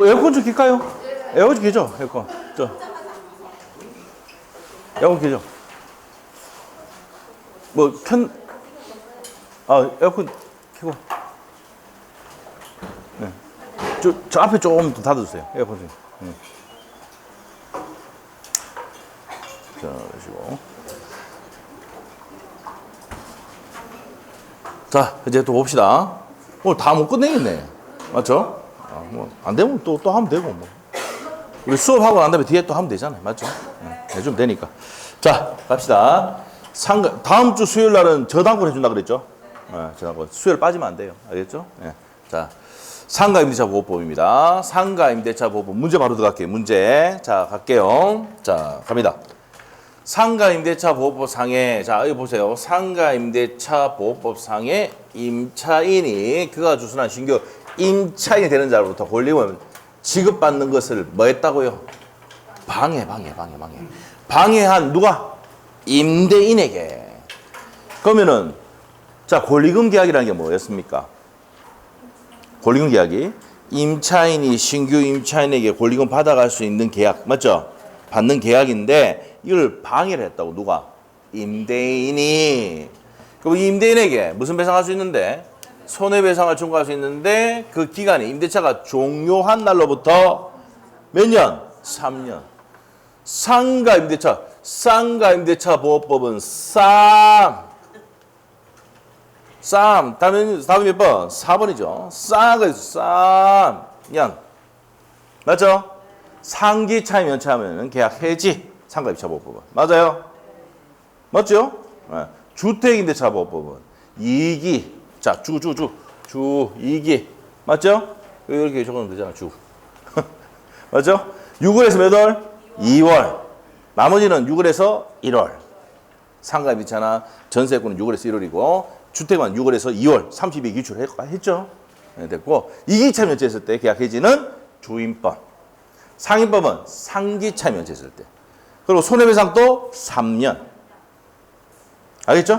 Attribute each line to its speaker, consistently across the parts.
Speaker 1: 에어컨 좀 킬까요? 에어컨 좀 켜죠, 에어컨. 에어컨 켜죠. 에어컨 켜고. 네. 저 앞에 조금 더 닫아주세요. 에어컨 좀. 네. 자, 그러시고. 자, 이제 또 봅시다. 오늘 다 못 끝내겠네. 맞죠? 안 되면 또 하면 되고, 뭐. 우리 수업하고 난 다음에 뒤에 또 하면 되잖아요. 맞죠? 해주면 되니까. 자, 갑시다. 다음 주 수요일 날은 저당권 해준다 그랬죠? 저당권. 수요일 빠지면 안 돼요. 알겠죠? 자, 상가임대차 보호법입니다. 상가임대차 보호법. 문제 바로 들어갈게요. 문제. 자, 갈게요. 자, 갑니다. 상가임대차 보호법 상에, 자, 여기 보세요. 상가임대차 보호법 상에 임차인이 그가 주선한 신규 임차인이 되는 자로부터 권리금을 지급받는 것을 뭐 했다고요? 방해한 누가? 임대인에게. 그러면은, 자, 권리금 계약이라는 게 뭐였습니까? 권리금 계약이 임차인이 신규 임차인에게 권리금 받아갈 수 있는 계약, 맞죠? 받는 계약인데 이걸 방해를 했다고. 누가? 임대인이. 그럼 임대인에게 무슨 배상할 수 있는데? 손해배상을 청구할 수 있는데 그 기간이 임대차가 종료한 날로부터 몇 년? 3년. 상가임대차 보호법은 답이 몇 번? 4번이죠. 3년. 맞죠? 상기 차임 연차하면 계약 해지. 상가임대차 보호법은. 맞아요? 맞죠? 주택임대차 보호법은 2기. 자, 주 2기. 맞죠? 이렇게 적으면 되잖아, 주. 맞죠? 6월에서 몇 월? 2월. 나머지는 6월에서 1월. 상가임대차나 전세권은 6월에서 1월이고, 주택은 6월에서 2월 30일 기출했죠? 됐고, 2기 차임 연차했을 때 계약 해지는 주임법. 상임법은 상기 차임 연차했을 때. 그리고 손해배상도 3년. 알겠죠?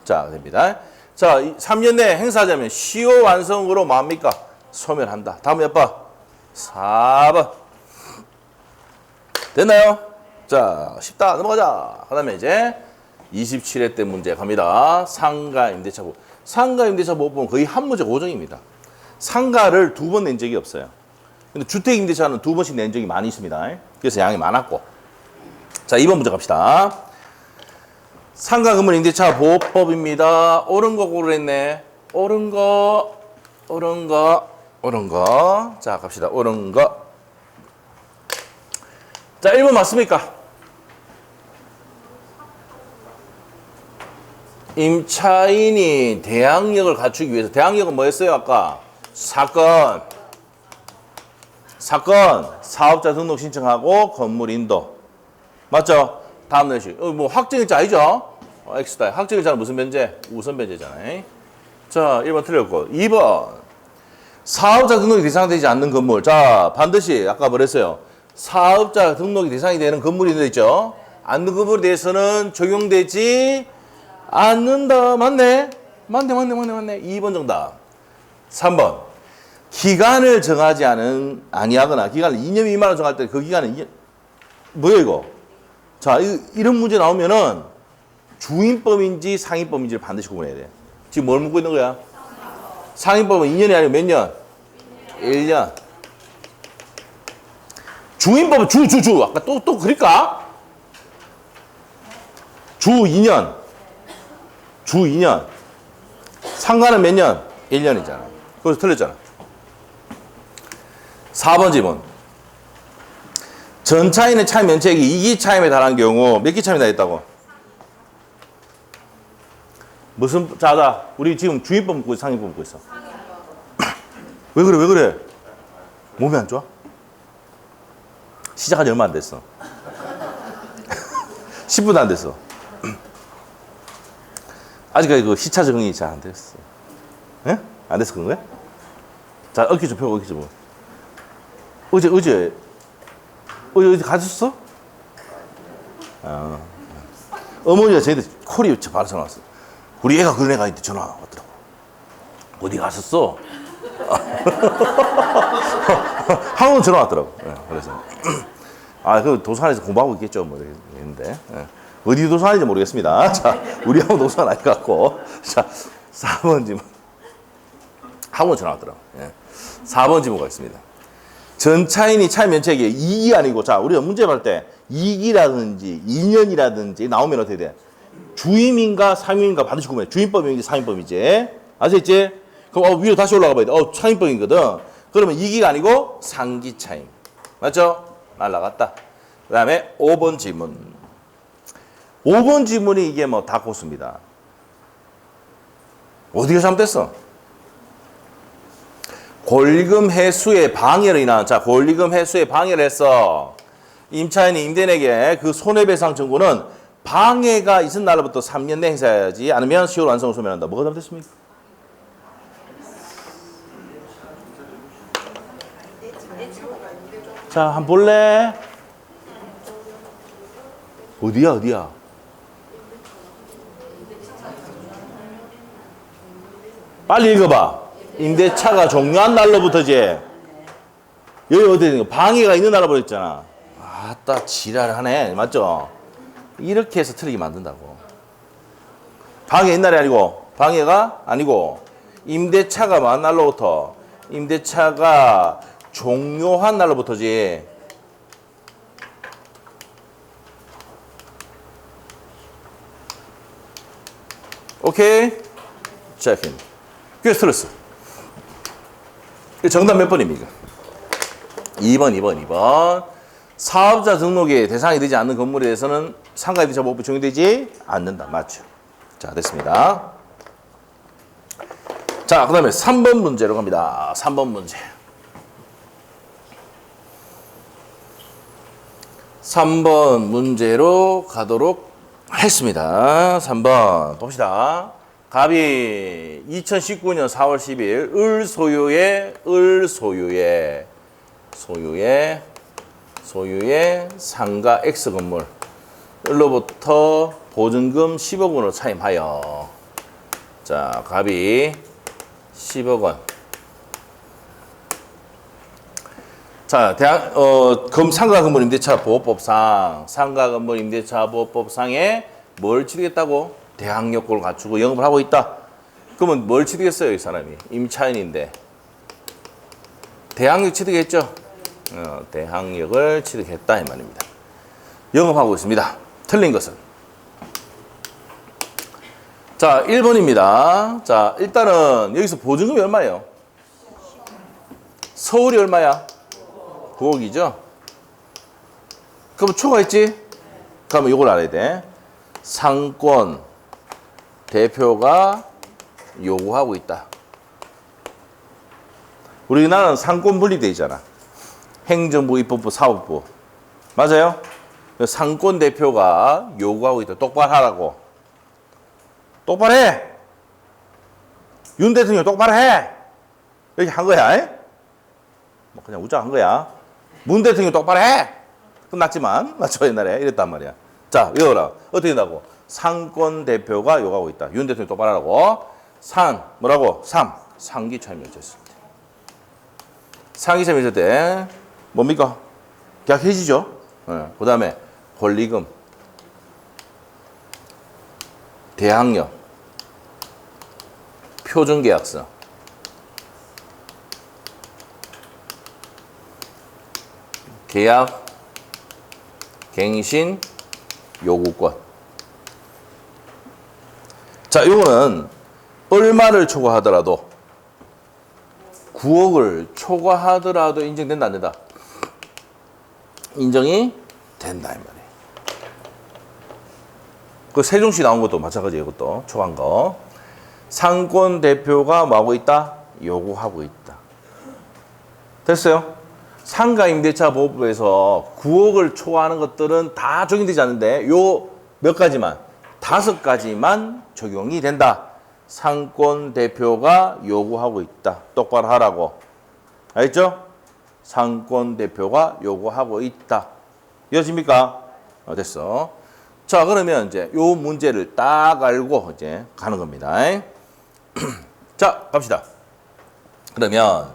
Speaker 1: 자, 됩니다. 자, 3년 내에 행사하자면 시효 완성으로 뭐합니까? 소멸한다. 다음 몇 번? 4번. 됐나요? 자, 쉽다. 넘어가자. 그 다음에 이제 27회 때 문제 갑니다. 상가임대차 보호. 상가임대차 보호법은 거의 한 문제 고정입니다. 상가를 2번 낸 적이 없어요. 근데 주택임대차는 2번씩 낸 적이 많이 있습니다. 그래서 양이 많았고. 자, 2번 문제 갑시다. 상가건물 임대차 보호법입니다. 옳은 거 고르랬네. 옳은 거. 자, 갑시다. 옳은 거. 자, 1번 맞습니까? 임차인이 대항력을 갖추기 위해서. 대항력은 뭐였어요, 아까? 사건. 사업자 등록 신청하고 건물 인도. 맞죠? 다음 내시. 뭐 확정일자 아니죠? X다. 확정일자는 무슨 변제? 우선 변제잖아요. 자, 1번 틀렸고. 2번. 사업자 등록이 대상되지 않는 건물. 자, 반드시 아까 뭐랬어요? 사업자 등록이 대상이 되는 건물이 있죠? 않는 건물에 대해서는 적용되지 않는다. 맞네. 2번 정답. 3번. 기간을 정하지 아니하거나 기간을 2년 미만으로 정할 때 그 기간은 뭐예요, 이거? 자, 이런 문제 나오면은 주임법인지 상임법인지를 반드시 구분해야 돼. 지금 뭘 묻고 있는 거야? 상임법은 2년이 아니고 몇 년? 1년. 주임법은 주. 아까 또 그럴까? 주 2년. 상가는 몇 년? 1년이잖아. 그래서 틀렸잖아. 4번 질문. 전차인의 차임 면책이 2기 차임에 달한 경우 몇 기 차임이 달했다고? 자, 우리 지금 주임법 묻고 있어, 상임법 묻고 있어. 왜 그래? 몸이 안 좋아? 시작한 지 얼마 안 됐어. 10분도 안 됐어. 아직까지 그 시차 적응이 잘 안 됐어. 예? 안 됐어, 그런 거야? 자, 어깨 좀 펴고, 어깨 좀. 어제 가셨어? 어머니가 저희한테 콜이 바로 전화 왔어. 우리 애가 그런 애가 있는데 전화 왔더라고. 어디 갔었어? 학원 전화 왔더라고. 예, 그래서. 그 도서관에서 공부하고 있겠죠. 뭐, 이랬는데. 예. 어디 도서관인지 모르겠습니다. 자, 우리 학원 도서관 아닌 것 같고. 자, 4번 지문. 학원 전화 왔더라고. 예. 4번 지문가 있습니다. 전차인이 차의 면책이 2기 아니고, 자, 우리가 문제 볼 때 2기라든지 2년이라든지 나오면 어떻게 돼? 주임인가 3임인가 반드시 구분해. 주임법인지 3임법이지. 아시겠지? 그럼 위로 다시 올라가 봐야 돼. 3임법이거든. 그러면 2기가 아니고 3기 차임. 맞죠? 날라갔다. 그 다음에 5번 지문. 5번 지문이 이게 뭐 다 고수입니다. 어디가 잘못됐어? 권리금 회수의 방해로 인한, 자, 권리금 회수의 방해를 했어. 임차인이 임대인에게 그 손해배상 청구는 방해가 있은 날로부터 3년 내 행사해야지 않으면 10월 완성을 소멸한다. 뭐가 잘못됐습니까? 자, 한번 볼래? 어디야? 빨리 읽어봐. 임대차가 종료한 날로부터지. 여기 어디 있는 거? 방해가 있는 날로부터 있잖아. 아따, 지랄하네. 맞죠? 이렇게 해서 틀리게 만든다고. 방해 옛날이 아니고, 방해가 아니고, 임대차가 만 날로부터, 임대차가 종료한 날로부터지. 오케이? 체킹. 그래서 틀렸어. 정답 몇 번입니까? 2번. 사업자 등록에 대상이 되지 않는 건물에 대해서는 상가임대차 보호법이 적용되지 않는다. 맞죠? 자, 됐습니다. 자, 그 다음에 3번 문제로 갑니다. 3번 문제. 3번 문제로 가도록 했습니다. 3번 봅시다. 갑이 2019년 4월 10일 을 소유의 상가 X 건물 을로부터 보증금 10억 원으로 차임하여, 자, 갑이 10억 원. 자, 상가 건물 임대차 보호법상, 상가 건물 임대차 보호법상에 뭘 치르겠다고? 대항 요건을 갖추고 영업을 하고 있다. 그러면 뭘 치르겠어요, 이 사람이? 임차인인데. 대항력 치르겠죠? 대항력을 치르겠다, 이 말입니다. 영업하고 있습니다. 틀린 것은. 자, 1번입니다. 자, 일단은 여기서 보증금이 얼마예요? 서울이 얼마야? 9억이죠? 그럼 초과했지? 그러면 이걸 알아야 돼. 상권 대표가 요구하고 있다. 우리나라는 상권 분리돼 있잖아. 행정부, 입법부, 사법부. 맞아요? 상권 대표가 요구하고 있다. 똑바로 하라고. 똑바로 해! 윤 대통령 똑바로 해! 이렇게 한 거야. 뭐 그냥 우짜 한 거야. 문 대통령 똑바로 해! 끝났지만, 맞죠? 옛날에 이랬단 말이야. 자, 외워라. 어떻게 된다고? 상권 대표가 요구하고 있다. 윤 대통령 똑바로 하라고. 뭐라고? 상기 차임면제였을 때. 상기 차임면제 때 뭡니까? 계약 해지죠. 그 다음에 권리금, 대항력, 표준계약서, 계약, 갱신, 요구권. 자, 요거는 얼마를 초과하더라도 9억을 초과하더라도 인정된다, 안 된다? 인정이 된다, 이 말이에요. 그 세종시 나온 것도 마찬가지예요, 이것도. 초과한 거. 상권 대표가 뭐하고 있다? 요구하고 있다. 됐어요? 상가 임대차 보호법에서 9억을 초과하는 것들은 다 적용되지 않는데 요 몇 가지만, 5가지만 적용이 된다. 상권 대표가 요구하고 있다. 똑바로 하라고. 알겠죠? 상권 대표가 요구하고 있다. 이해집니까? 됐어. 자, 그러면 이제 요 문제를 딱 알고 이제 가는 겁니다. 자, 갑시다. 그러면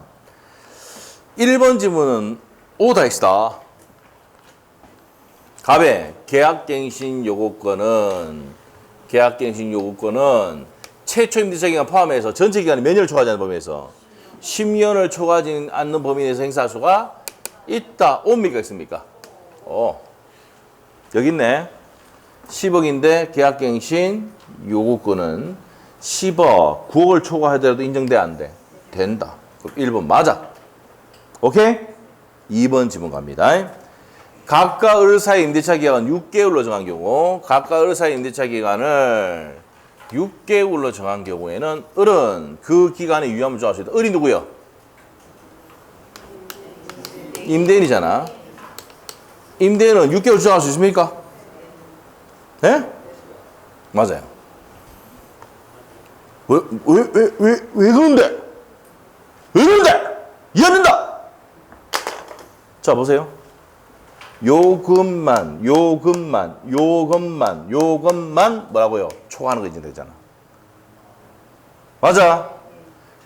Speaker 1: 1번 지문은 오다 X다. 갑의 계약갱신 요구권은 최초 임대차 기간 포함해서 전체 기간이 몇 년을 초과하지 않는 범위에서 10년을 초과하지 않는 범위 내에서 행사할 수가 있다. 옵니까 있습니까? 여기 있네. 10억인데 계약갱신 요구권은 10억, 9억을 초과하더라도 인정돼 안 돼? 된다. 그럼 1번 맞아. 오케이? 2번 지문 갑니다. 갑과 을 사이 임대차 기간은 6개월로 정한 경우, 갑과 을 사이 임대차 기간을 6개월로 정한 경우에는 을은 그 기간에 유효함을 정할 수 있다. 을이 누구요? 임대인이잖아. 임대인은 6개월 정할 수 있습니까? 네? 맞아요. 왜 그런데? 왜 그런데? 이해 안 된다! 자, 보세요. 요금만 뭐라고요? 초과하는 거 이제 되잖아. 맞아.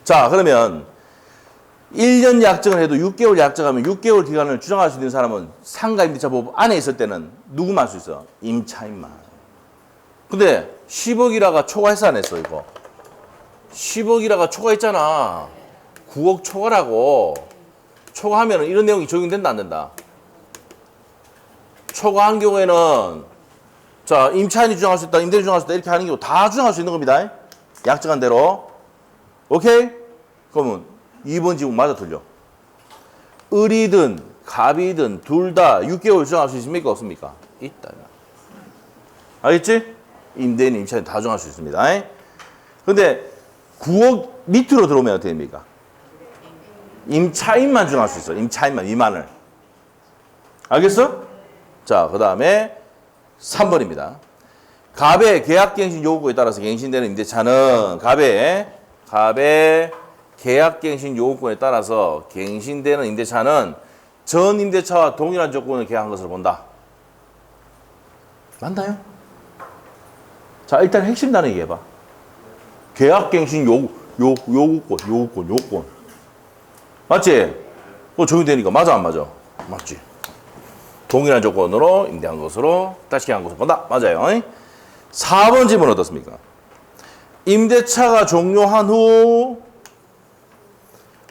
Speaker 1: 자, 그러면 1년 약정을 해도 6개월 약정하면 6개월 기간을 주장할 수 있는 사람은 상가 임대차 보호 안에 있을 때는 누구만 할 수 있어? 임차인만. 근데 10억이라가 초과해서 안 했어, 이거. 10억이라가 초과했잖아. 9억 초과라고. 초과하면 이런 내용이 적용된다, 안 된다? 초과한 경우에는 자, 임차인이 주장할 수 있다, 임대인이 주장할 수 있다 이렇게 하는 경우 다 주장할 수 있는 겁니다. 약정한 대로. 오케이? 그러면 2번 지문 맞아 틀려? 을이든 갑이든 둘 다 6개월 주장할 수 있습니까? 없습니까? 있다. 알겠지? 임대인, 임차인 다 주장할 수 있습니다. 근데 9억 밑으로 들어오면 어떻게 됩니까? 임차인만 주장할 수 있어. 임차인만 미만을. 알겠어? 자, 그 다음에 3번입니다. 갑의 계약갱신 요구에 따라서 갱신되는 임대차는 갑의 계약갱신 요구권에 따라서 갱신되는 임대차는 전 임대차와 동일한 조건을 계약한 것으로 본다. 맞나요? 자, 일단 핵심 단어 얘기해봐. 계약갱신 요구권. 맞지? 그거 적용되니까 맞아 안 맞아? 맞지? 동일한 조건으로 임대한 것으로 다시 계약한 것으로 본다. 맞아요. 4번 질문 어떻습니까? 임대차가 종료한 후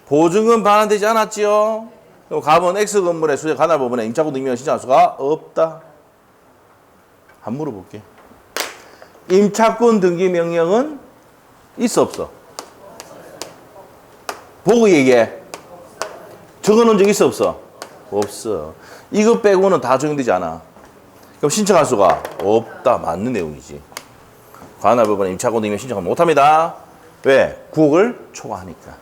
Speaker 1: 보증금 반환되지 않았지요? 그럼 갑은 X 건물의 수재 관할 부분에 임차권 등기명을 신청할 수가 없다. 한 물어볼게. 임차권 등기 명령은 있어 없어? 보고 얘기해. 적어놓은 적 있어 없어? 없어. 이거 빼고는 다 적용되지 않아. 그럼 신청할 수가 없다. 맞는 내용이지. 관할 부분에 임차권 등기명 신청하면 못합니다. 왜? 9억을 초과하니까.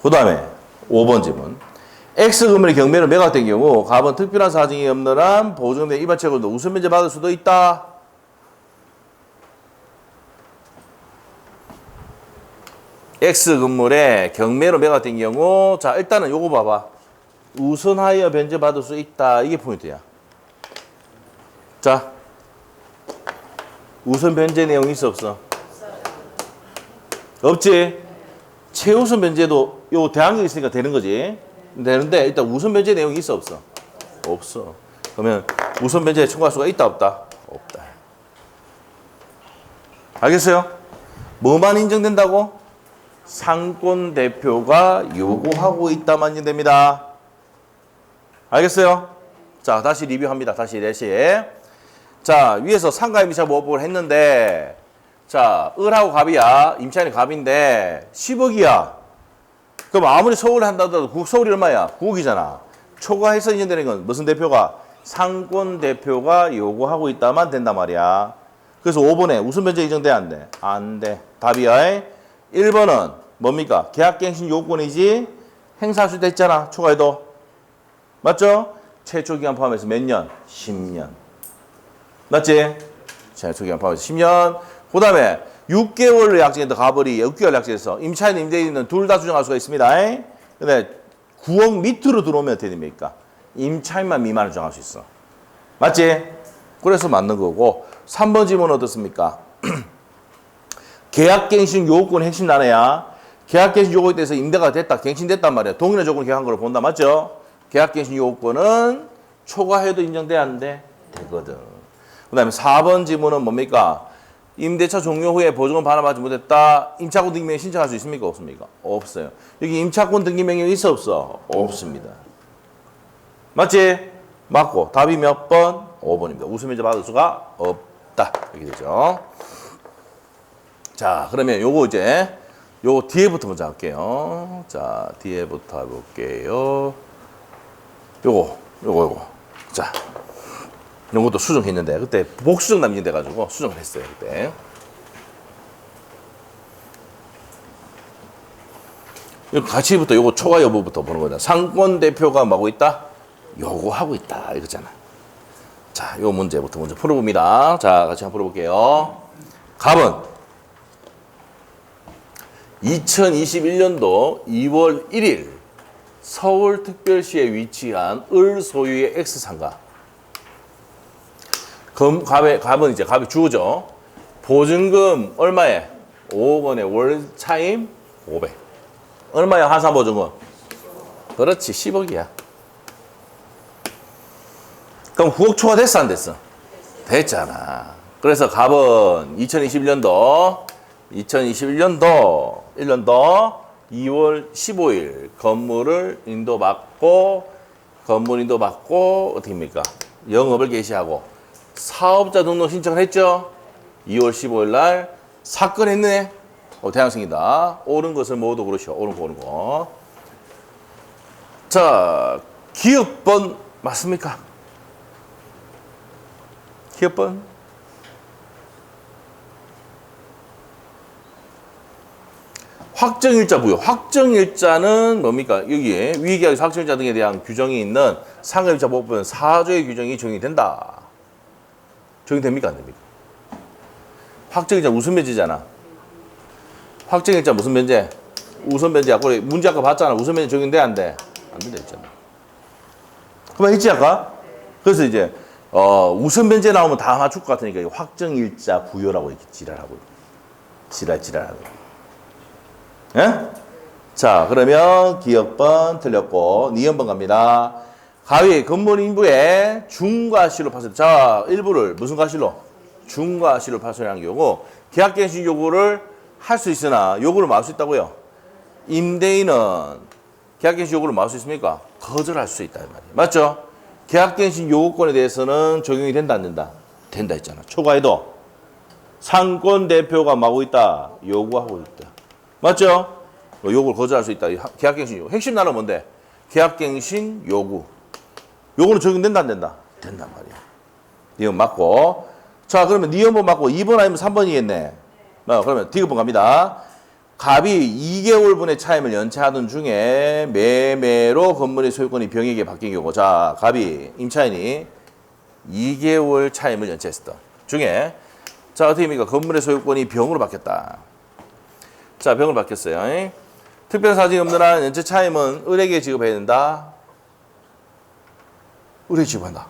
Speaker 1: 그 다음에 5번 질문. X 건물의 경매로 매각된 경우 갑은 특별한 사정이 없는 한 보증금의 이반채권도 우선 면제 받을 수도 있다. X 건물에 경매로 매각된 경우 자 일단은 요거 봐봐. 우선하여 변제 받을 수 있다. 이게 포인트야. 자 우선 변제 내용이 있어 없어? 없지? 최우선 변제도 요 대항력이 있으니까 되는 거지. 되는데 일단 우선 변제 내용이 있어 없어? 없어. 그러면 우선 변제에 청구할 수가 있다 없다? 없다. 알겠어요? 뭐만 인정된다고? 상권 대표가 요구하고 있다만 인정됩니다. 알겠어요? 자 다시 리뷰합니다. 다시 레시에. 자 위에서 상가 임차 보호법을 했는데 자 을하고 갑이야. 임차인이 갑인데 10억이야. 그럼 아무리 서울을 한다더라도 서울이 얼마야? 9억이잖아. 초과해서 인정되는 건 무슨 대표가? 상권 대표가 요구하고 있다만 된단 말이야. 그래서 5번에 우선 변제 인정돼 안 돼? 안 돼. 답이야. 1번은 뭡니까? 계약갱신 요건이지 행사할 수 있다 했잖아. 초과해도. 맞죠? 최초 기간 포함해서 몇 년? 10년. 맞지? 최초 기간 포함해서 10년. 그 다음에 6개월을 약정했다 가버리 6개월 약정해서 임차인 임대인은 둘 다 주장할 수가 있습니다. 근데 9억 밑으로 들어오면 어떻게 됩니까? 임차인만 미만을 주장할 수 있어. 맞지? 그래서 맞는 거고 3번 질문은 어떻습니까? 계약갱신 요건의 핵심 단어야. 계약갱신 요구에 대해서 임대가 됐다, 갱신됐단 말이야. 동일한 조건을 계약한 걸 본다, 맞죠? 계약갱신 요구권은 초과해도 인정돼야 하는데 되거든. 그 다음에 4번 지문은 뭡니까? 임대차 종료 후에 보증금 반환받지 못했다. 임차권 등기 명령 신청할 수 있습니까? 없습니까? 없어요. 여기 임차권 등기 명령 있어 없어? 없습니다. 맞지? 맞고 답이 몇 번? 5번입니다. 웃으면서 받을 수가 없다. 이렇게 되죠. 자, 그러면 요거 이제 요거 뒤에부터 먼저 할게요. 자, 뒤에부터 해볼게요. 요거. 자, 요것도 수정했는데 그때 복수정 남긴 돼 가지고 수정을 했어요 그때. 가치부터 요거 초과 여부부터 보는 거다. 상권 대표가 뭐하고 있다? 요구하고 있다 이거잖아. 자, 요 문제부터 먼저 풀어봅니다. 자, 같이 한번 풀어볼게요. 갑은 2021년도 2월 1일 서울특별시에 위치한 을 소유의 X상가. 갑은 이제 갑이 주어죠. 보증금 얼마에? 5억 원에 월 차임 500. 얼마야 하산 보증금? 그렇지 10억이야. 그럼 9억 초과됐어 안 됐어? 됐잖아. 그래서 갑은 2021년도 1년도 2월 15일 건물 인도받고 어떻게입니까? 영업을 개시하고 사업자 등록 신청을 했죠? 2월 15일 날 사건했네. 대학생이다. 옳은 것을 모두 고르시오. 옳은 거. 자, 기업번 맞습니까? 기업번. 확정일자 부여. 확정일자는 뭡니까? 여기에 위계약에서 확정일자 등에 대한 규정이 있는 상업일자 보호법은 4조의 규정이 적용이 된다. 적용됩니까? 안 됩니까? 확정일자 무슨 변제잖아. 확정일자 무슨 변제? 우선 변제야. 그래, 문제 아까 봤잖아. 우선 변제 적용돼 안 돼? 안 된다 했잖아. 그만 했지 아까? 그래서 이제 우선 변제 나오면 다 맞출 것 같으니까 확정일자 부여라고 이렇게 지랄하고 지랄하고. 예? 자, 그러면 기업번 틀렸고 니은번 갑니다. 가위 건물 인부에 중과 실로 파손. 자, 일부를 무슨 과실로? 중과 실로 파손이라는 경우고 계약갱신 요구를 할 수 있으나 요구를 막을 수 있다고요. 임대인은 계약갱신 요구를 막을 수 있습니까? 거절할 수 있다 이 말이에요. 맞죠? 계약갱신 요구권에 대해서는 적용이 된다 안 된다? 된다 했잖아. 초과해도 상권 대표가 막고 있다. 요구하고 있다. 맞죠? 요구를 거절할 수 있다. 계약갱신 요구. 핵심 단어 뭔데? 계약갱신 요구. 요거는 적용된다 안 된다? 된단 말이야. 이건 맞고. 자, 그러면 니은번 맞고 2번 아니면 3번이겠네. 그러면 디귿번 갑니다. 갑이 2개월분의 차임을 연체하던 중에 매매로 건물의 소유권이 병에게 바뀐 경우. 자, 갑이 임차인이 2개월 차임을 연체했었다. 중에 자, 어떻게입니까? 건물의 소유권이 병으로 바뀌었다. 자, 병으로 바뀌었어요. 특별 사정이 없는 한 연체 차임은 을에게 지급해야 된다. 을에게 지급한다.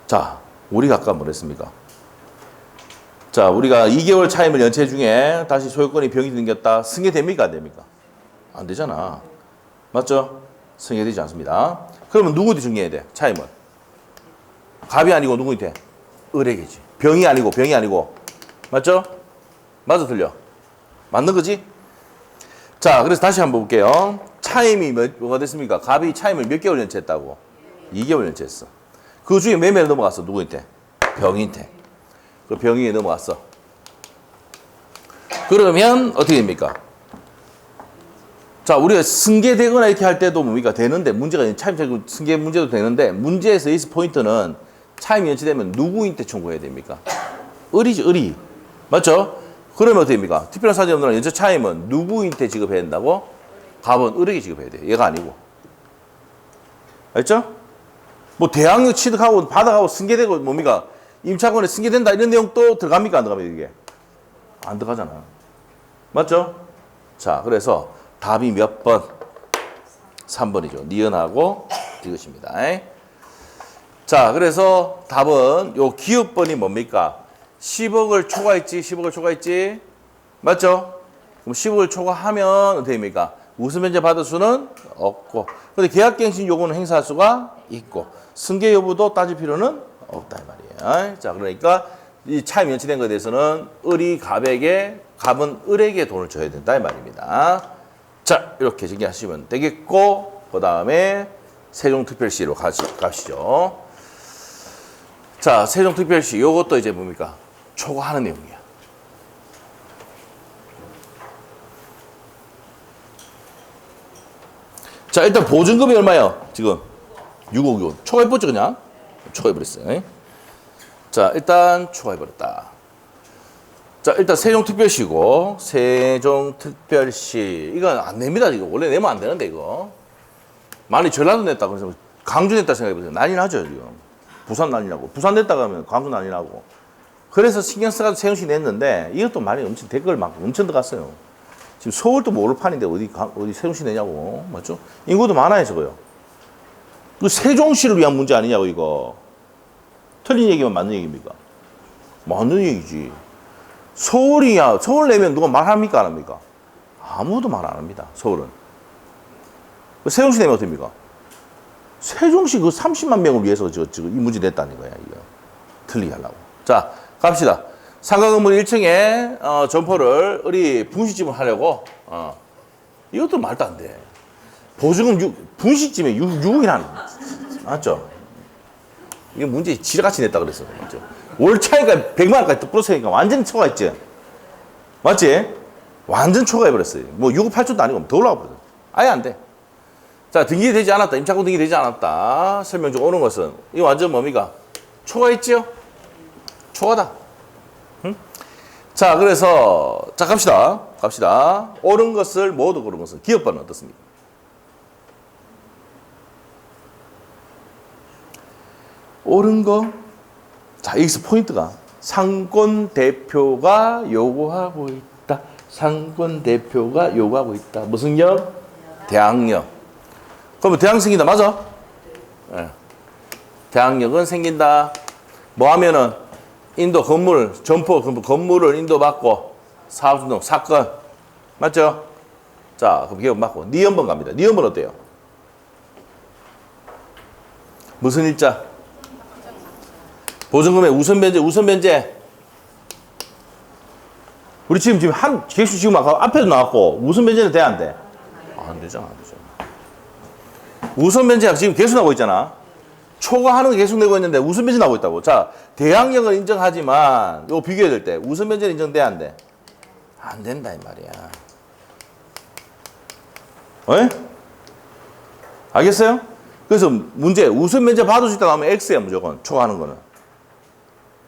Speaker 1: 자, 우리가 아까 뭐랬습니까? 자, 우리가 2개월 차임을 연체 중에 다시 소유권이 병이 생겼다. 승계됩니까? 안 됩니까? 안 되잖아. 맞죠? 승계되지 않습니다. 그러면 누구한테 승계해야 돼? 차임은? 갑이 아니고 누구한테? 을에게지. 병이 아니고. 맞죠? 맞아, 틀려? 맞는 거지? 자, 그래서 다시 한번 볼게요. 차임이 뭐가 됐습니까? 갑이 차임을 몇 개월 연체했다고? 2개월 연체했어. 그 중에 매매를 넘어갔어. 누구한테? 병인한테. 그 병이 넘어갔어. 그러면 어떻게 됩니까? 자, 우리가 승계되거나 이렇게 할 때도 뭡니까? 되는데, 문제가 차임 승계 문제도 되는데, 문제에서 이 포인트는 차임이 연체되면 누구한테 청구해야 됩니까? 을이지, 을이. 맞죠? 그러면 어떻게 됩니까? 특별한 사정이 없는 연체 차임은 누구한테 지급해야 된다고? 갑은 을에게 지급해야 돼. 얘가 아니고. 알죠? 뭐 대항력 취득하고 받아가고 승계되고 뭡니까? 임차권에 승계된다 이런 내용 또 들어갑니까? 안 들어갑니까? 이게? 안 들어가잖아. 맞죠? 자, 그래서 답이 몇 번? 3번이죠. 니은하고 이것입니다. 자, 그래서 답은 요 기업번이 뭡니까? 10억을 초과했지? 10억을 초과했지? 맞죠? 그럼 15일 초과하면 어떻게 됩니까? 우선 변제 받을 수는 없고. 근데 계약갱신 요구는 행사할 수가 있고. 승계 여부도 따질 필요는 없다 이 말이에요. 자, 그러니까 이 차임 연체된 것에 대해서는 을이 갑에게, 갑은 을에게 돈을 줘야 된다 이 말입니다. 자, 이렇게 정리하시면 되겠고, 그 다음에 세종특별시로 가시죠. 자, 세종특별시 요것도 이제 뭡니까? 초과하는 내용이야. 자, 일단 보증금이 얼마예요? 지금 6억 원. 초과해버렸죠 그냥? 초과해버렸어요. 자, 일단 초과해버렸다. 자, 일단 세종특별시고, 세종특별시. 이건 안 냅니다, 이거. 원래 내면 안 되는데, 이거. 많이 전라도 냈다. 그래서 강주 냈다 생각해보세요. 난리 나죠, 지금. 부산 난리 나고. 부산 냈다가 하면 강주 난리 나고. 그래서 신경 써가지고 세종시 냈는데, 이것도 많이 엄청 댓글 막 엄청 들어갔어요. 지금 서울도 모를 판인데 어디 세종시 내냐고. 맞죠? 인구도 많아요, 저거요. 그 세종시를 위한 문제 아니냐고, 이거. 틀린 얘기만 맞는 얘기입니까? 맞는 얘기지. 서울이야. 서울 내면 누가 말합니까? 안 합니까? 아무도 말 안 합니다. 서울은. 세종시 내면 어떻습니까? 세종시 그 30만 명을 위해서 지금 이 문제 냈다는 거야, 이거. 틀리게 하려고. 자, 갑시다. 상가 건물 1층에 점포를 을이 분식집을 하려고 이것도 말도 안 돼. 보증금 분식집에 6억이라는 맞죠? 이게 문제 지뢰같이 냈다 그랬어. 맞죠? 월 차이가 100만 원까지 또 플러스니까 완전 초과했지. 맞지? 완전 초과해버렸어요. 뭐 6억 8천도 아니고 더 올라가버렸어. 아예 안 돼. 자, 등기되지 않았다. 임차권 등기되지 않았다. 설명 중 오는 것은 이거 완전 뭡니까? 초과했지요? 초과다. 응? 자, 그래서 자 갑시다. 옳은 것을 모두 고른 것은 기업번은 어떻습니까? 옳은 거. 자, 여기서 포인트가 상권 대표가 요구하고 있다. 상권 대표가 요구하고 있다. 무슨 역? 대항력. 그러면 대항력 생긴다. 맞아? 네. 대항력은 생긴다. 뭐 하면은 인도 건물, 점포 건물을 인도받고 사업운동 사건. 맞죠? 자, 그럼 기업 맞고. 니은번 갑니다. 니은번 어때요? 무슨 일자? 보증금의 우선변제. 우리 지금 한 개수 지금 아까 앞에도 나왔고 우선변제는 돼 안 돼? 안 되잖아. 우선변제가 지금 계속 나오고 있잖아. 초과하는 게 계속 내고 있는데 우선변제 나오고 있다고. 자, 대항력을 인정하지만 이거 비교해야 될 때 우선변제는 인정돼 안 돼? 안 된다 이 말이야. 어? 알겠어요? 그래서 문제 우선변제 받을 수 있다고 하면 X야 무조건 초과하는 거는.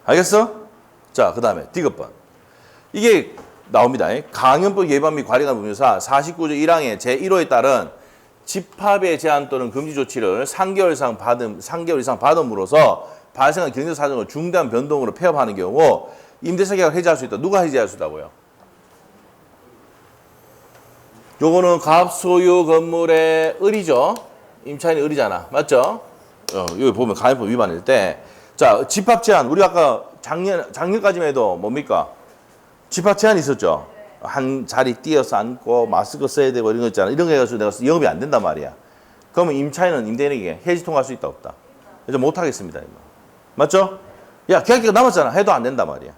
Speaker 1: 알겠어? 자, 그 다음에 디귿번. 이게 나옵니다. 강연법 예방 및 관리관 법률사 49조 1항의 제1호에 따른 집합의 제한 또는 금지 조치를 3개월 이상 받음으로써 발생한 경제 사정을 중대한 변동으로 폐업하는 경우 임대차 계약을 해지할 수 있다. 누가 해지할 수 있다고요? 요거는 갑소유 건물의 을이죠. 임차인이 을이잖아. 맞죠? 여기 보면 강연법 위반일 때 자, 집합 제한. 우리 아까 작년까지만 해도 뭡니까? 집합 제한이 있었죠. 한 자리 띄어서 앉고 마스크 써야 되고 이런 거 있잖아. 이런 거 해가지고 내가 영업이 안 된단 말이야. 그러면 임차인은 임대인에게 해지 통할 수 있다 없다? 이제 못 하겠습니다. 이거. 맞죠? 야, 계약기가 남았잖아. 해도 안 된단 말이야.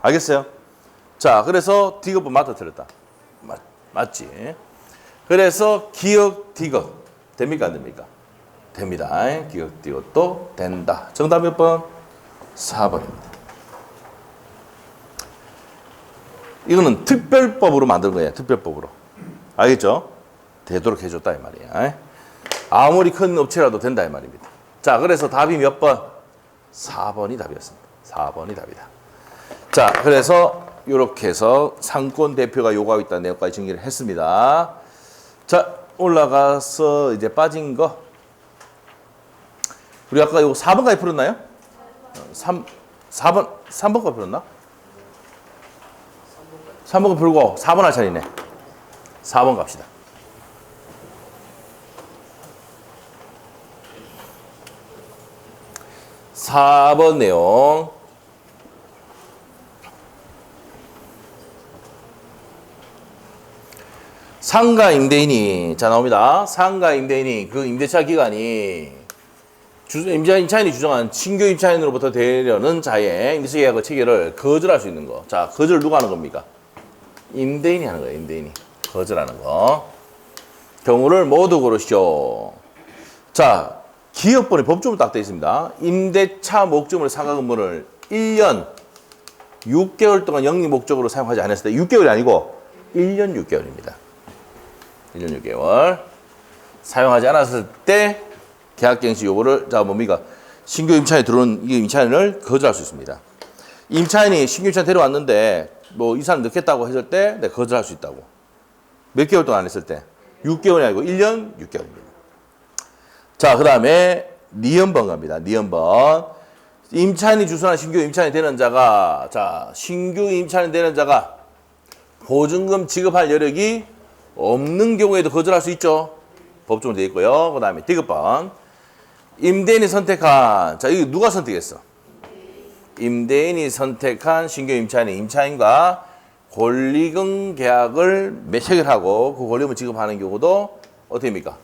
Speaker 1: 알겠어요? 자, 그래서 디귿번 맞다 틀렸다. 맞지? 그래서 기역 디귿 됩니까 안 됩니까? 됩니다. 기역 디귿도 된다. 정답 몇 번? 4번입니다. 이거는 특별법으로 만든 거예요. 특별법으로. 알겠죠? 되도록 해줬다 이 말이야. 아무리 큰 업체라도 된다 이 말입니다. 자, 그래서 답이 몇 번? 4번이 답이었습니다. 4번이 답이다. 자, 그래서 이렇게 해서 상권 대표가 요구하고 있다는 내용까지 정리를 했습니다. 자, 올라가서 이제 빠진 거. 우리 아까 이거 4번까지 풀었나요? 3번까지 풀었나? 3번 풀고 4번 할 차례네. 4번 갑시다. 4번 내용. 상가 임대인이 자 나옵니다. 상가 임대인이 그 임대차 기간이 임차인이 주장한 신규 임차인으로부터 되려는 자의 임대차 계약의 체결을 거절할 수 있는 거. 자, 거절 누가 하는 겁니까? 임대인이 하는 거예요. 임대인이 거절하는 거. 경우를 모두 고르시오. 자, 기업번호 법조문 딱 되어 있습니다. 임대차 목적물 상가 근무를 1년 6개월 동안 영리 목적으로 사용하지 않았을 때 6개월이 아니고 1년 6개월입니다. 1년 6개월 사용하지 않았을 때 계약갱신 요구를 자 뭡니까? 신규 임차인이 들어오는 이 임차인을 거절할 수 있습니다. 임차인이 신규 임차인 데려왔는데 뭐 이 사람 넣겠다고 했을 때 네, 거절할 수 있다고. 몇 개월 동안 안 했을 때 6개월이 아니고 1년 6개월입니다. 자, 그 다음에 니은번 갑니다. 니은번. 임차인이 주선한 신규 임차인이 되는 자가 자 신규 임차인이 되는 자가 보증금 지급할 여력이 없는 경우에도 거절할 수 있죠. 법조문에 되어 있고요. 그 다음에 디귿번. 임대인이 선택한 자 이거 누가 선택했어? 임대인이 선택한 신규 임차인이 임차인과 권리금 계약을 체결하고 그 권리금을 지급하는 경우도 어떻게 됩니까?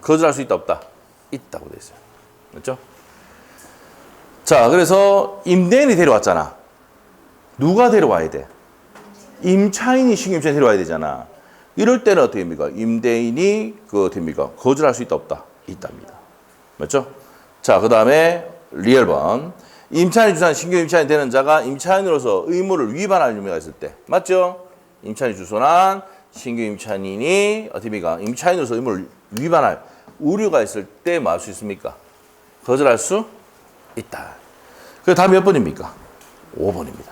Speaker 1: 거절할 수 있다 없다? 있다고 되어 있어요. 맞죠? 자, 그래서 임대인이 데려왔잖아. 누가 데려와야 돼? 임차인이 신규 임차인 데려와야 되잖아. 이럴 때는 어떻게 됩니까? 임대인이 됩니까? 거절할 수 있다 없다? 있답니다. 맞죠? 자, 그 다음에 리얼번. 임차인이 주선한 신규 임차인이 되는 자가 임차인으로서 의무를 위반할 의무가 있을 때. 맞죠? 임차인이 주선한 신규 임차인이 어떻게 됩니까? 임차인으로서 의무를 위반할 우려가 있을 때 뭐 할 수 있습니까? 거절할 수 있다. 그 다음 몇 번입니까? 5번입니다.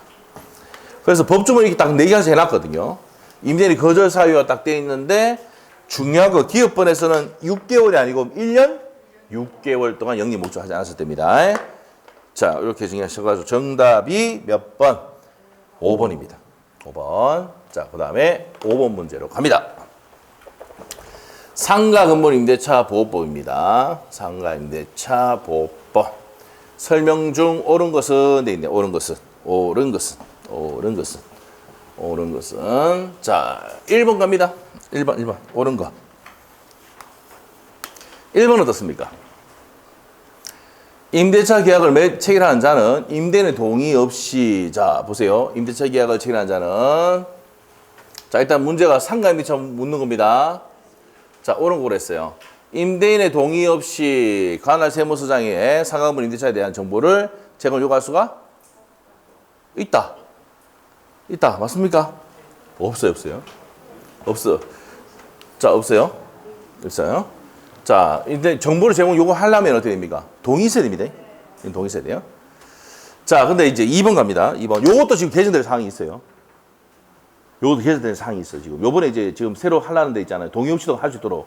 Speaker 1: 그래서 법조문이 이렇게 딱 4개씩 해놨거든요. 임대인이 거절 사유가 딱 되어 있는데 중요한 거 기업번에서는 6개월이 아니고 1년 6개월 동안 영리 목적하지 않았을 때입니다. 자, 이렇게 정리하셔가지고 정답이 몇 번? 5번입니다. 5번. 자, 그 다음에 5번 문제로 갑니다. 상가 건물 임대차 보호법입니다. 상가 임대차 보호법. 설명 중 옳은 것은 돼 있네. 옳은 것은. 자, 1번 갑니다. 1번. 옳은 거. 1번 어떻습니까? 임대차 계약을 체결하는 자는 임대인의 동의 없이 자, 보세요. 임대차 계약을 체결하는 자는 자, 일단 문제가 상가 임대차 묻는 겁니다. 자, 옳은 거로 했어요. 임대인의 동의 없이 관할 세무서장에 상가 건물 임대차에 대한 정보를 제공을 요구할 수가 있다. 맞습니까? 없어요. 없어. 자, 없어요. 자, 근데 정보를 제공 요구하려면 어떻게 됩니까? 동의 있어야 됩니다. 동의 있어야 돼요. 자, 근데 이제 2번 갑니다. 2번. 요것도 지금 개정될 사항이 있어요. 요것도 개정될 사항이 있어요, 지금. 요번에 이제 지금 새로 하려는 데 있잖아요. 동의 없이도 할 수 있도록.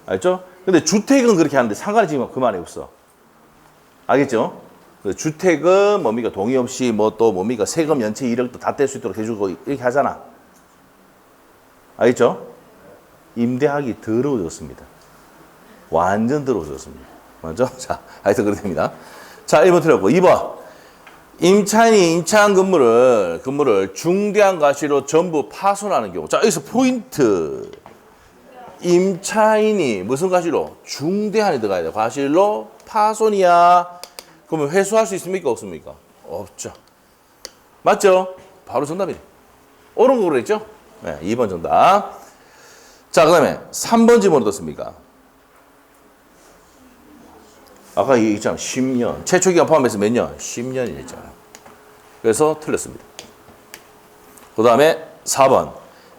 Speaker 1: 알죠? 근데 주택은 그렇게 하는데 상가는 지금 그만에 없어. 알겠죠? 주택은 뭡니까? 동의 없이 뭐 또 뭡니까? 세금 연체 이력도 다 뗄 수 있도록 해주고 이렇게 하잖아. 알겠죠? 임대하기 더러워졌습니다. 완전 더러워졌습니다. 맞죠? 자, 하여튼 그렇게 됩니다. 자, 1번 틀렸고. 2번. 임차인이 임차한 건물을 중대한 과실로 전부 파손하는 경우. 자, 여기서 포인트. 임차인이 무슨 과실로? 중대한이 들어가야 돼. 과실로 파손이야. 그러면 회수할 수 있습니까? 없습니까? 없죠. 맞죠? 바로 정답이네. 옳은 거 그랬죠? 네, 2번 정답. 자, 그 다음에 3번 질문 어떻습니까? 아까 얘기했잖아. 10년. 최초 기간 포함해서 몇 년? 10년이 됐잖아. 그래서 틀렸습니다. 그 다음에 4번.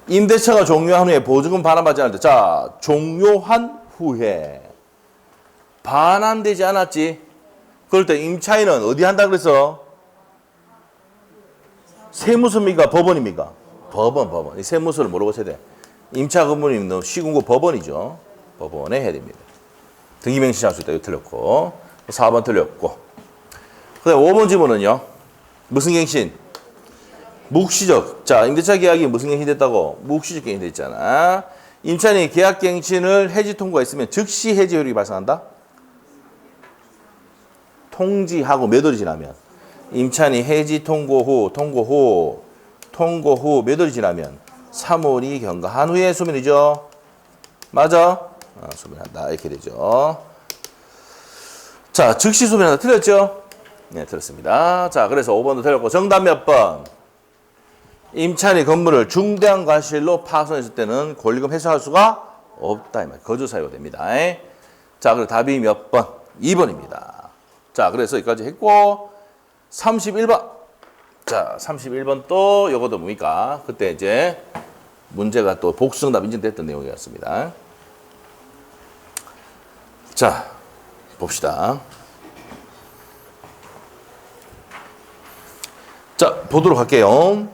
Speaker 1: 임대차가 종료한 후에 보증금 반환받지 않을 때. 자, 종료한 후에. 반환되지 않았지? 그럴 때 임차인은 어디 한다 그랬어? 세무서입니까? 법원입니까? 법원. 이 세무서를 모르고 쳐야 돼. 임차 건물이면 시군구 법원이죠. 법원에 해야 됩니다. 등기명시할 수 있다. 이거 틀렸고. 4번 틀렸고. 그 다음에 5번 질문은요. 무슨 갱신? 묵시적. 자, 임대차 계약이 무슨 갱신 됐다고? 묵시적 갱신 됐잖아. 임차인이 계약 갱신을 해지 통고했으면 즉시 해지 효력이 발생한다? 통지하고 몇 월이 지나면. 임차인이 해지 통고 후 몇 월이 지나면 3월이 경과한 후에 소멸이죠. 맞아? 소멸한다. 이렇게 되죠. 자, 즉시 소멸한다. 틀렸죠? 네, 틀렸습니다. 자, 그래서 5번도 틀렸고, 정답 몇 번? 임차인이 건물을 중대한 과실로 파손했을 때는 권리금 회수할 수가 없다. 이 말. 거주 사유가 됩니다. 자, 그리고 답이 몇 번? 2번입니다. 자, 그래서 여기까지 했고, 31번. 자, 31번 또, 요것도 뭡니까? 그때 이제 문제가 또 복수정답 인증됐던 내용이었습니다. 자, 봅시다. 자, 보도록 할게요.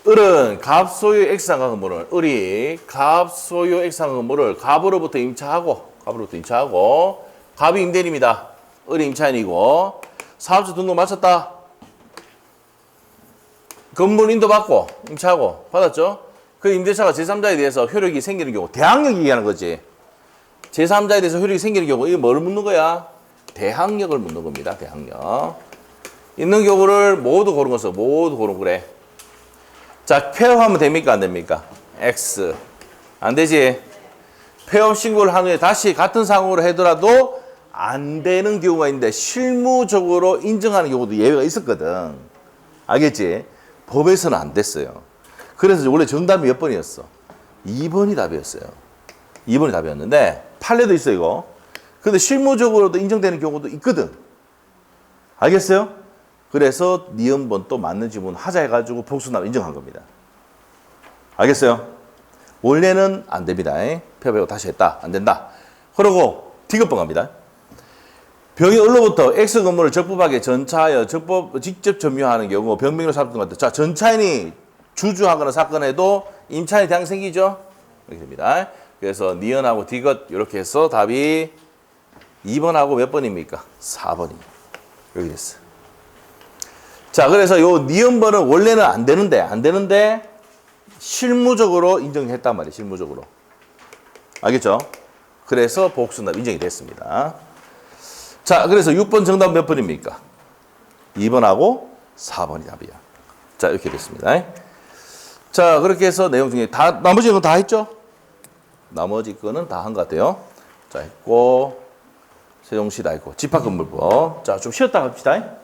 Speaker 1: 을은 갑소유 X상가 건물을, 을이 갑소유 X상가 건물을 갑으로부터 임차하고, 갑이 임대인입니다. 을이 임차인이고, 사업자 등록 마쳤다. 건물 인도 받고, 임차하고, 받았죠? 그 임대차가 제3자에 대해서 효력이 생기는 경우, 대항력 얘기하는 거지. 제3자에 대해서 효력이 생기는 경우, 이게 뭘 묻는 거야? 대항력을 묻는 겁니다. 대항력. 있는 경우를 모두 고른 것을 모두 고른 거래. 자, 폐업하면 됩니까? 안 됩니까? X. 안 되지? 폐업 신고를 한 후에 다시 같은 상황으로 하더라도 안 되는 경우가 있는데 실무적으로 인정하는 경우도 예외가 있었거든. 알겠지? 법에서는 안 됐어요. 그래서 원래 정답이 몇 번이었어? 2번이 답이었어요. 2번이 답이었는데 판례도 있어 이거. 근데 실무적으로도 인정되는 경우도 있거든. 알겠어요? 그래서 니은번 또 맞는 지문 하자 해가지고 복수남 인정한 겁니다. 알겠어요? 원래는 안 됩니다. 폐업하고 다시 했다. 안 된다. 그러고 디귿번 갑니다. 병이 을로부터 X 건물을 적법하게 전차하여 직접 점유하는 경우 병명으로 삼는 것 같아요. 자, 전차인이 주주하거나 사건에도 임차인이 대항 생기죠? 이렇게 됩니다. 그래서 니은하고 디귿 이렇게 해서 답이 2번하고 몇 번입니까? 4번입니다. 여기 됐어. 자, 그래서 요 니은번은 원래는 안 되는데 실무적으로 인정했단 말이에요. 실무적으로. 알겠죠? 그래서 복수답 인정이 됐습니다. 자, 그래서 6번 정답 몇 번입니까? 2번하고 4번이 답이야. 자, 이렇게 됐습니다. 자, 그렇게 해서 내용 중에 나머지 건 다 했죠? 나머지 거는 다 한 것 같아요. 자, 했고, 세종시 다 했고, 집합건물법. 자, 좀 쉬었다 갑시다.